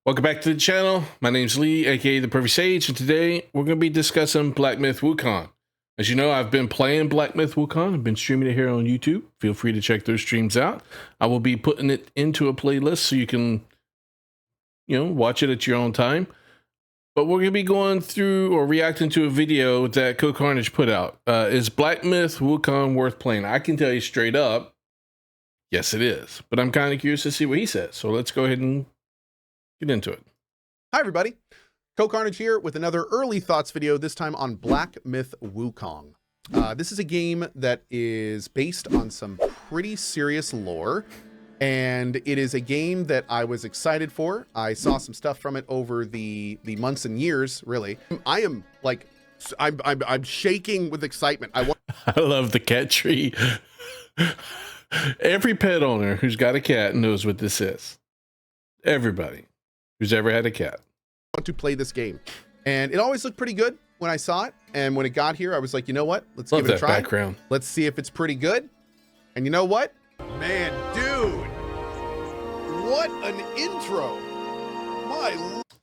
Welcome back to the channel. My name's Lee, aka the Perfect Sage, and today we're going to be discussing Black Myth Wukong. As you know, I've been playing Black Myth Wukong. I've been streaming it here on YouTube. Feel free to check those streams out. I will be putting it into a playlist so you can, watch it at your own time. But we're going to be going through or reacting to a video that CoCarnage put out. Is Black Myth Wukong worth playing? I can tell you straight up, yes, it is. But I'm kind of curious to see what he says. So let's go ahead and get into it. Hi everybody, CoCarnage here with another early thoughts video, this time on Black Myth Wukong. This is a game that is based on some pretty serious lore, and it is a game that I was excited for. I saw some stuff from it over the months and years, really. I am like, I'm shaking with excitement. I love the cat tree. Every pet owner who's got a cat knows what this is. Everybody who's ever had a cat. I want to play this game, and it always looked pretty good when I saw it, and when it got here I was like, you know what, let's give it a try. Background. Let's see if it's pretty good. And you know what, man, dude, what an intro.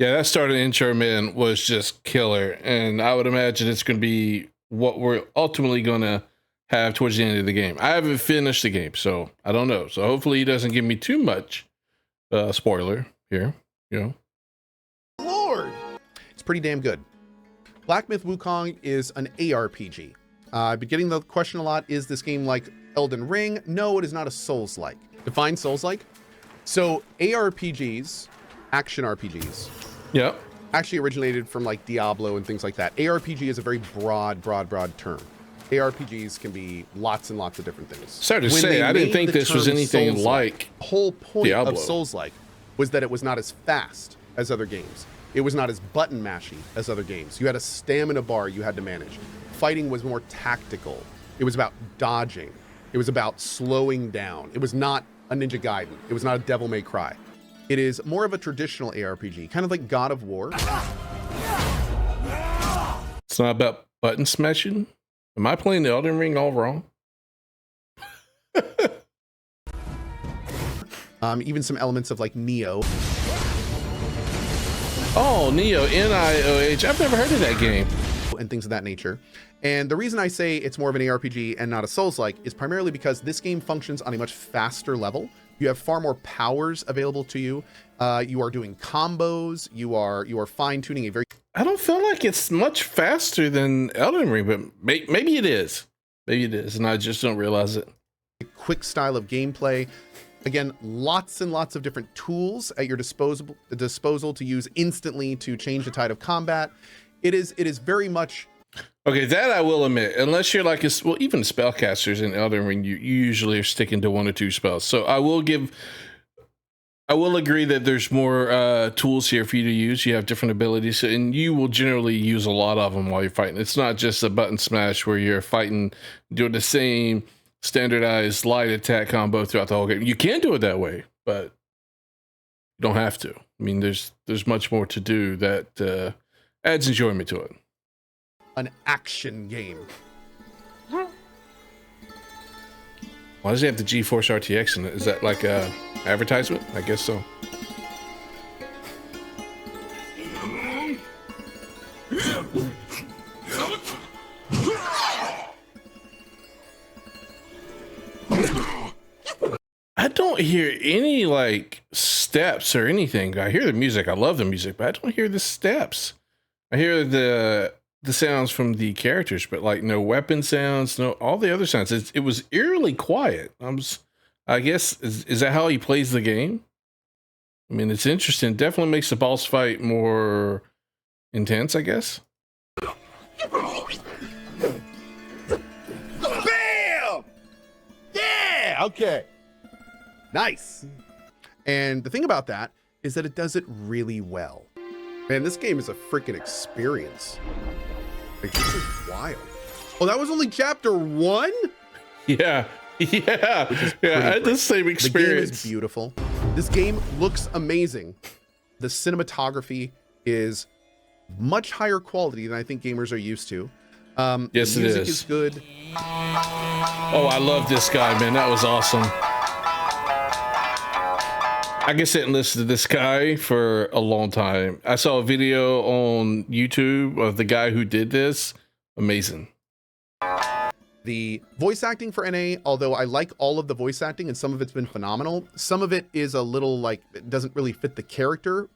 Yeah, that starting intro, man, was just killer, and I would imagine it's going to be what we're ultimately going to have towards the end of the game. I haven't finished the game, so I don't know, so hopefully he doesn't give me too much spoiler here, Lord, it's pretty damn good. Black Myth Wukong is an ARPG. I've been getting the question a lot, is this game like Elden Ring? No, it is not a Souls-like. Define Souls-like. So ARPGs, action RPGs, actually originated from like Diablo and things like that. ARPG is a very broad term. ARPGs can be lots and lots of different things. Sorry to say, I didn't think this was anything like the whole point Diablo. of Souls-like was that it was not as fast as other games. It was not as button mashy as other games. You had a stamina bar you had to manage. Fighting was more tactical. It was about dodging. It was about slowing down. It was not a Ninja Gaiden. It was not a Devil May Cry. It is more of a traditional ARPG, kind of like God of War. It's not about button smashing? Am I playing the Elden Ring all wrong? Even some elements of like Nioh. Oh, Nioh, Nioh. I've never heard of that game. And things of that nature. And the reason I say it's more of an ARPG and not a Souls-like is primarily because this game functions on a much faster level. You have far more powers available to you. You are doing combos. You are fine-tuning a very... I don't feel like it's much faster than Elden Ring, but maybe it is. Maybe it is, and I just don't realize it. Quick style of gameplay. Again, lots and lots of different tools at your disposal to use instantly to change the tide of combat. It is very much... Okay, that I will admit. Unless you're like, well, even spellcasters in Elden Ring, you usually are sticking to one or two spells. So I will agree that there's more tools here for you to use. You have different abilities, and you will generally use a lot of them while you're fighting. It's not just a button smash where you're fighting, doing the same standardized light attack combo throughout the whole game. You can do it that way, but you don't have to. I mean, there's much more to do that adds enjoyment to it. An action game. Why does he have the GeForce RTX in it? Is that like a advertisement? I guess so. I don't hear any like steps or anything. I hear the music. I love the music, but I don't hear the steps. I hear the sounds from the characters, but like no weapon sounds, no all the other sounds. It was eerily quiet. I guess is that how he plays the game? I mean, it's interesting. Definitely makes the boss fight more intense, I guess. Bam! Yeah, okay. Nice. And the thing about that is that it does it really well. Man, this game is a freaking experience. Like, this is wild. Oh, that was only chapter 1? Yeah. Yeah. I had the same experience. The game is beautiful. This game looks amazing. The cinematography is much higher quality than I think gamers are used to. Yes, the music it is good. Oh, I love this guy, man. That was awesome. I can sit and listen to this guy for a long time. I saw a video on YouTube of the guy who did this. Amazing. The voice acting for NA, although I like all of the voice acting and some of it's been phenomenal, some of it is a little like, it doesn't really fit the character.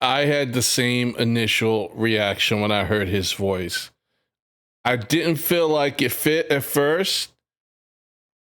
I had the same initial reaction when I heard his voice. I didn't feel like it fit at first,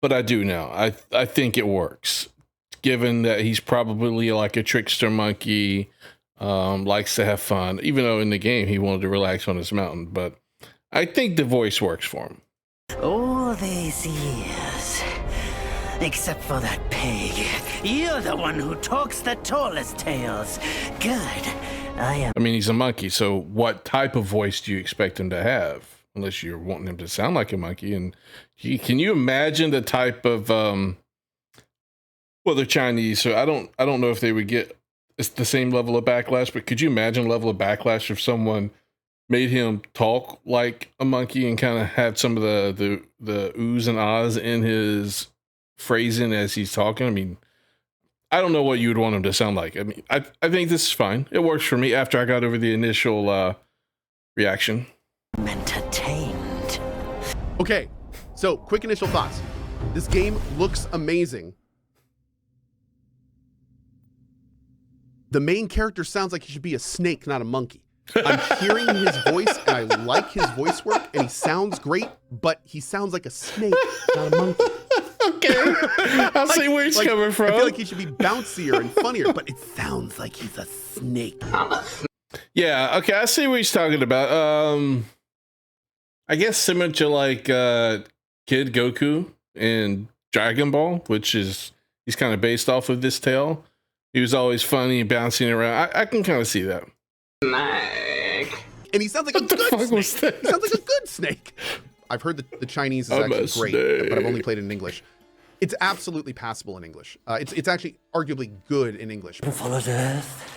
but I do now. I think it works, given that he's probably like a trickster monkey, likes to have fun, even though in the game he wanted to relax on his mountain. But I think the voice works for him. All these years, except for that pig, you're the one who talks the tallest tales. Good. I mean, he's a monkey, so what type of voice do you expect him to have? Unless you're wanting him to sound like a monkey. And can you imagine the type of well, they're Chinese, so I don't know if they would get the same level of backlash, but could you imagine a level of backlash if someone made him talk like a monkey and kind of have some of the oohs and ahs in his phrasing as he's talking? I mean, I don't know what you would want him to sound like. I mean, I think this is fine. It works for me after I got over the initial reaction. Entertained. Okay, so quick initial thoughts. This game looks amazing. The main character sounds like he should be a snake, not a monkey. I'm hearing his voice and I like his voice work and he sounds great, but he sounds like a snake, not a monkey. Okay, I'll see where he's coming from. I feel like he should be bouncier and funnier, but it sounds like he's a snake. Yeah, okay, I see what he's talking about. I guess similar to like Kid Goku in Dragon Ball, which is he's kind of based off of this tale. He was always funny and bouncing around. I can kind of see that. Snake. And he sounds like a good snake. He sounds like a good snake. I've heard that the Chinese is actually great, but I've only played it in English. It's absolutely passable in English. It's actually arguably good in English. Follows Earth.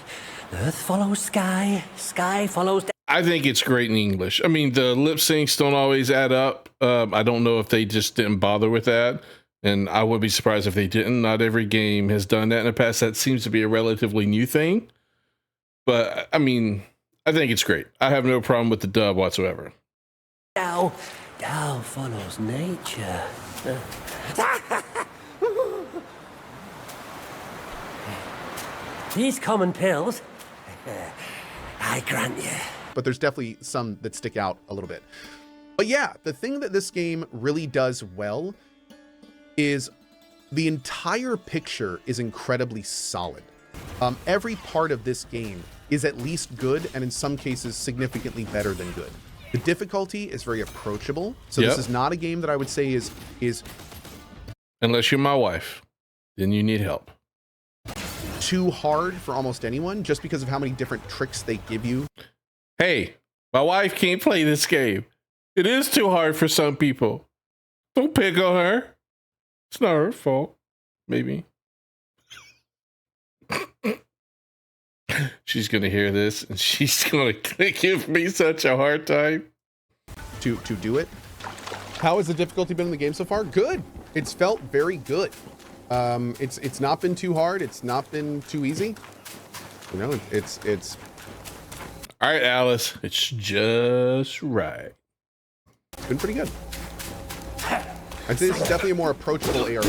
Earth follows sky. Sky follows. I think it's great in English. I mean, the lip syncs don't always add up. I don't know if they just didn't bother with that. And I would be surprised if they didn't. Not every game has done that in the past. That seems to be a relatively new thing. But, I mean, I think it's great. I have no problem with the dub whatsoever. Tao follows nature. These common pills, I grant you. But there's definitely some that stick out a little bit. But yeah, the thing that this game really does well is the entire picture is incredibly solid. Every part of this game is at least good, and in some cases significantly better than good. The difficulty is very approachable. So This is not a game that I would say is unless you're my wife, then you need help. Too hard for almost anyone, just because of how many different tricks they give you. Hey, my wife can't play this game. It is too hard for some people. Don't pick on her. It's not her fault. Maybe. She's gonna hear this and she's gonna give me such a hard time to do it. How has the difficulty been in the game so far? Good. It's felt very good. It's not been too hard. It's not been too easy. You know, it's all right, Alice. It's just right. It's been pretty good. I'd say this is definitely a more approachable ARP.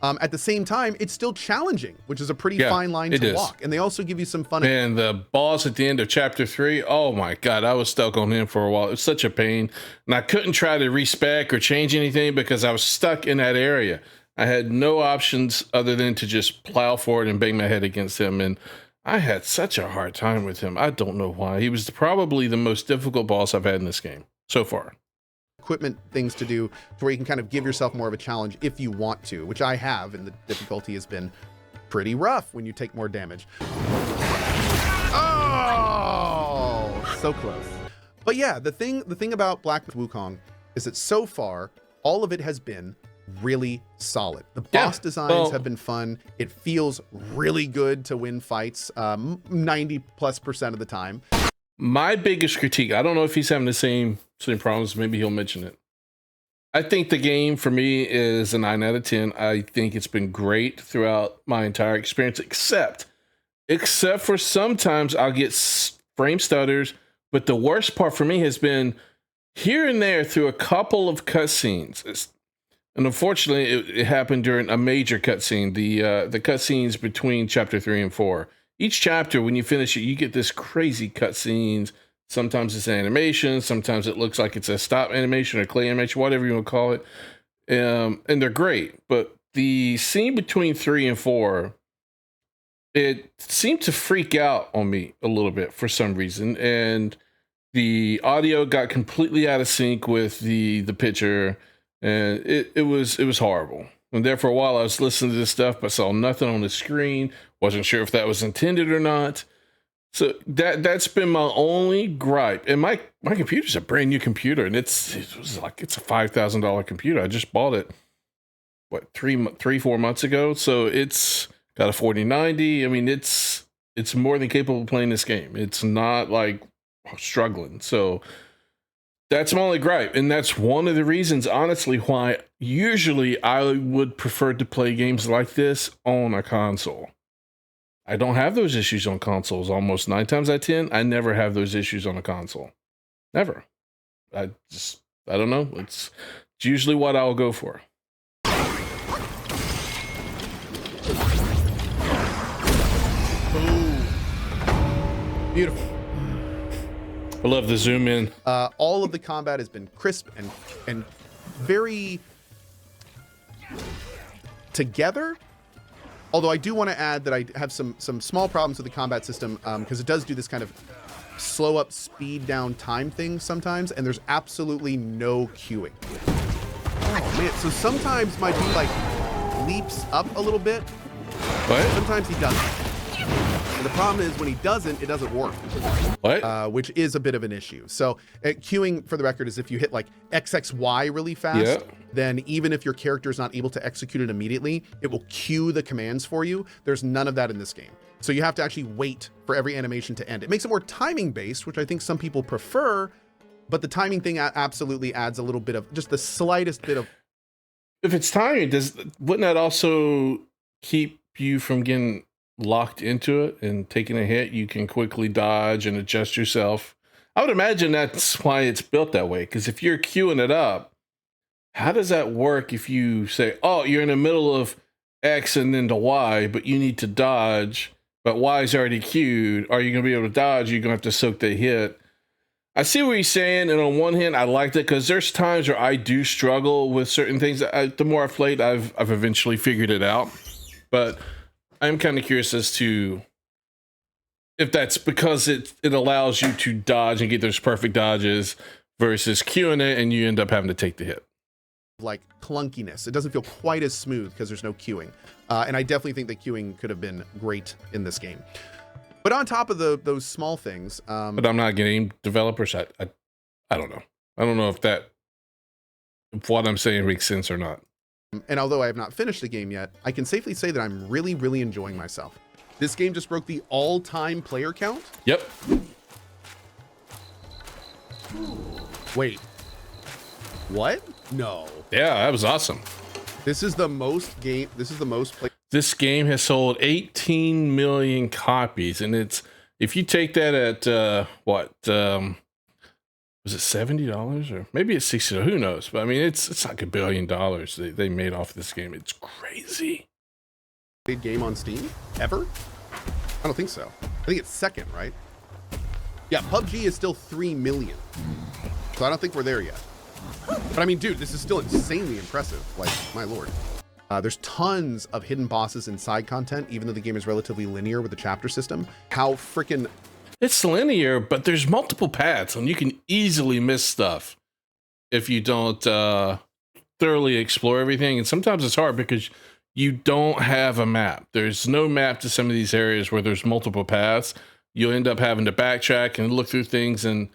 At the same time, it's still challenging, which is a pretty fine line to walk. And they also give you some fun. And the boss at the end of chapter 3, oh my God, I was stuck on him for a while. It was such a pain. And I couldn't try to respec or change anything because I was stuck in that area. I had no options other than to just plow forward and bang my head against him. And I had such a hard time with him. I don't know why. He was probably the most difficult boss I've had in this game so far. Equipment things to do to where you can kind of give yourself more of a challenge if you want to, which I have, and the difficulty has been pretty rough when you take more damage. Oh, so close. But yeah, the thing about Black Myth Wukong is that so far all of it has been really solid. The boss designs have been fun. It feels really good to win fights 90+% of the time. My biggest critique, I don't know if he's having the same problems, maybe he'll mention it. I think the game for me is a 9 out of 10. I think it's been great throughout my entire experience, except for sometimes I'll get frame stutters. But the worst part for me has been here and there through a couple of cutscenes. And unfortunately, it happened during a major cutscene, the cutscenes between chapter 3 and 4. Each chapter, when you finish it, you get this crazy cutscenes. Sometimes it's animation, sometimes it looks like it's a stop animation or clay animation, whatever you want to call it. And they're great. But the scene between 3 and 4, it seemed to freak out on me a little bit for some reason. And the audio got completely out of sync with the picture. And it was horrible. And there for a while, I was listening to this stuff, but saw nothing on the screen. Wasn't sure if that was intended or not. So that's been my only gripe. And my computer's a brand new computer, and it's a $5,000 computer. I just bought it, what, 4 months ago. So it's got a 4090. I mean, it's more than capable of playing this game. It's not like struggling. So that's my only gripe. And that's one of the reasons, honestly, why usually I would prefer to play games like this on a console. I don't have those issues on consoles. Almost 9 times out of 10, I never have those issues on a console. Never. I don't know. It's usually what I'll go for. Boom. Beautiful. I love the zoom in. All of the combat has been crisp and very together. Although I do want to add that I have some small problems with the combat system because it does do this kind of slow up, speed down time thing sometimes, and there's absolutely no queuing. Oh man, so sometimes my dude like leaps up a little bit. What? Sometimes he doesn't. And the problem is when he doesn't, it doesn't work. What? Which is a bit of an issue. So queuing, for the record, is if you hit like XXY really fast, then even if your character is not able to execute it immediately, it will queue the commands for you. There's none of that in this game. So you have to actually wait for every animation to end. It makes it more timing based, which I think some people prefer, but the timing thing absolutely adds a little bit of just the slightest bit of. If it's timing, wouldn't that also keep you from getting locked into it and taking a hit? You can quickly dodge and adjust yourself. I would imagine that's why it's built that way, because if you're queuing it up, how does that work if you say, oh, you're in the middle of X and then to Y, but you need to dodge, but Y is already queued? Are you going to be able to dodge? You're going to have to soak the hit. I see what he's saying, and on one hand, I liked it because there's times where I do struggle with certain things. The more I've played, I've eventually figured it out. But I'm kind of curious as to if that's because it allows you to dodge and get those perfect dodges versus queuing it and you end up having to take the hit. Like clunkiness. It doesn't feel quite as smooth because there's no queuing. And I definitely think that queuing could have been great in this game. But on top of those small things. But I'm not a game developer, so I don't know. I don't know if what I'm saying makes sense or not. And although I have not finished the game yet, I can safely say that I'm really, really enjoying myself. This game just broke the all-time player count. Yep. Wait. What? No. Yeah, that was awesome. This is the most game. This is the most played. This game has sold 18 million copies, and if you take that at was it $70 or maybe it's $60? Who knows? But I mean, it's like $1 billion they made off this game. It's crazy. Played game on Steam ever? I don't think so. I think it's second, right? Yeah, PUBG is still 3 million. So I don't think we're there yet. But I mean, dude, this is still insanely impressive. Like, my lord. There's tons of hidden bosses and side content, even though the game is relatively linear with the chapter system. How freaking... It's linear, but there's multiple paths, and you can easily miss stuff if you don't thoroughly explore everything. And sometimes it's hard because you don't have a map. There's no map to some of these areas where there's multiple paths. You'll end up having to backtrack and look through things, and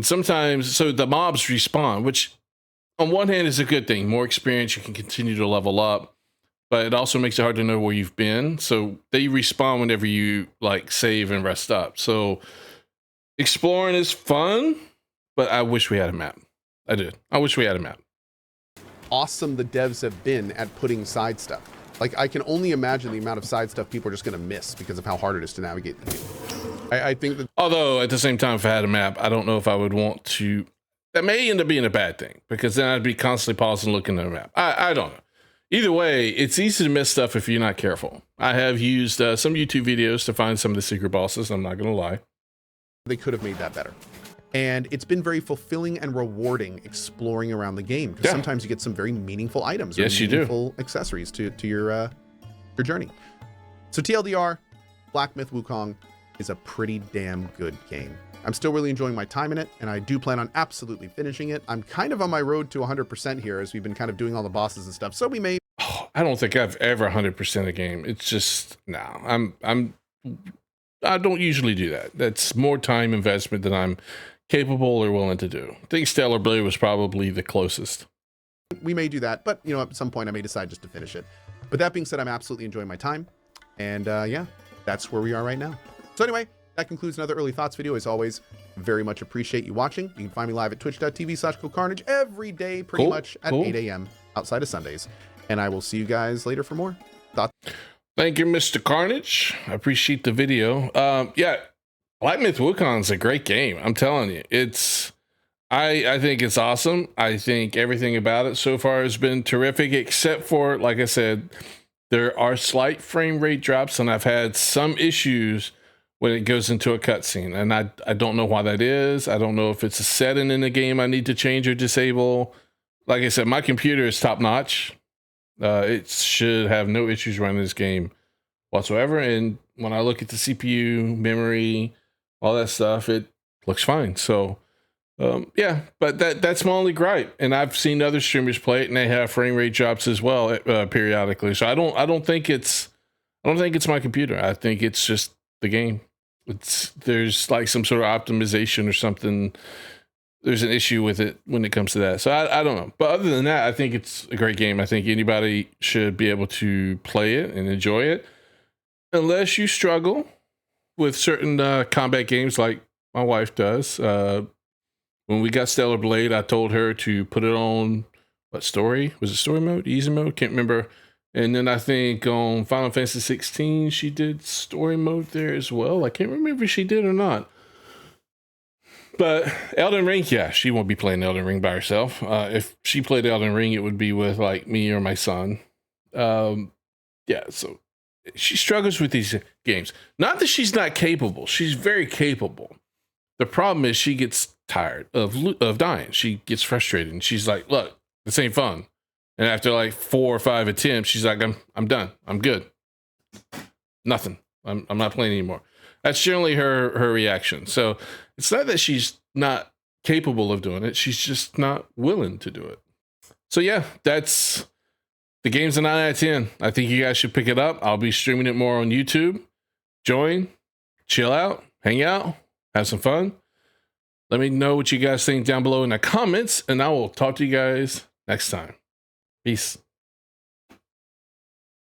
sometimes, so the mobs respawn, which on one hand is a good thing. More experience, you can continue to level up, but it also makes it hard to know where you've been. So they respawn whenever you like save and rest up. So exploring is fun, but I wish we had a map. I did. I wish we had a map. awesome the devs have been at putting side stuff. Like, I can only imagine the amount of side stuff people are just going to miss because of how hard it is to navigate the game. I think that... Although, at the same time, if I had a map, I don't know if I would want to... That may end up being a bad thing, because then I'd be constantly pausing looking at the map. I don't know. Either way, it's easy to miss stuff if you're not careful. I have used some YouTube videos to find some of the secret bosses, I'm not going to lie. They could have made that better. And it's been very fulfilling and rewarding exploring around the game, because sometimes you get some very meaningful items, yes, you do, meaningful accessories to your journey. So TLDR, Black Myth Wukong is a pretty damn good game. I'm still really enjoying my time in it, and I do plan on absolutely finishing it. I'm kind of on my road to 100% here, as we've been kind of doing all the bosses and stuff. So we may... I don't think I've ever 100% a game. It's just, no, I don't usually do that. That's more time investment than I'm capable or willing to do. I think Stellar Blade was probably the closest. We may do that, but, you know, at some point I may decide just to finish it. But that being said, I'm absolutely enjoying my time. And yeah, that's where we are right now. So anyway, that concludes another Early Thoughts video. As always, very much appreciate you watching. You can find me live at twitch.tv/CoolCarnage every day, pretty much at 8 a.m. outside of Sundays. And I will see you guys later for more thoughts. Thank you, Mr. Carnage. I appreciate the video. Yeah, Black Myth Wukong is a great game. I'm telling you, I think it's awesome. I think everything about it so far has been terrific, except for, like I said, there are slight frame rate drops, and I've had some issues when it goes into a cutscene, and I don't know why that is. I don't know if it's a setting in the game I need to change or disable. Like I said, my computer is top notch. It should have no issues running this game whatsoever. And when I look at the CPU, memory, all that stuff, it looks fine. So yeah, but that's my only gripe. And I've seen other streamers play it, and they have frame rate drops as well periodically. So I don't think it's my computer. I think it's just the game. There's like some sort of optimization or something. There's an issue with it when it comes to that. So I don't know. But other than that, I think it's a great game. I think anybody should be able to play it and enjoy it. Unless you struggle with certain combat games like my wife does. When we got Stellar Blade, I told her to put it on, what story? Was it story mode? Easy mode? Can't remember. And then I think on Final Fantasy 16, she did story mode there as well. I can't remember if she did or not. But Elden Ring, yeah, she won't be playing Elden Ring by herself. If she played Elden Ring, it would be with like me or my son. Yeah, so she struggles with these games. Not that she's not capable. She's very capable. The problem is she gets tired of dying. She gets frustrated, and she's like, look, this ain't fun. And after like 4 or 5 attempts, she's like, I'm done. I'm good. Nothing. I'm not playing anymore. That's generally her reaction. So it's not that she's not capable of doing it. She's just not willing to do it. So yeah, that's the game's a 9 out of 10. I think you guys should pick it up. I'll be streaming it more on YouTube. Join, chill out, hang out, have some fun. Let me know what you guys think down below in the comments, and I will talk to you guys next time. Peace.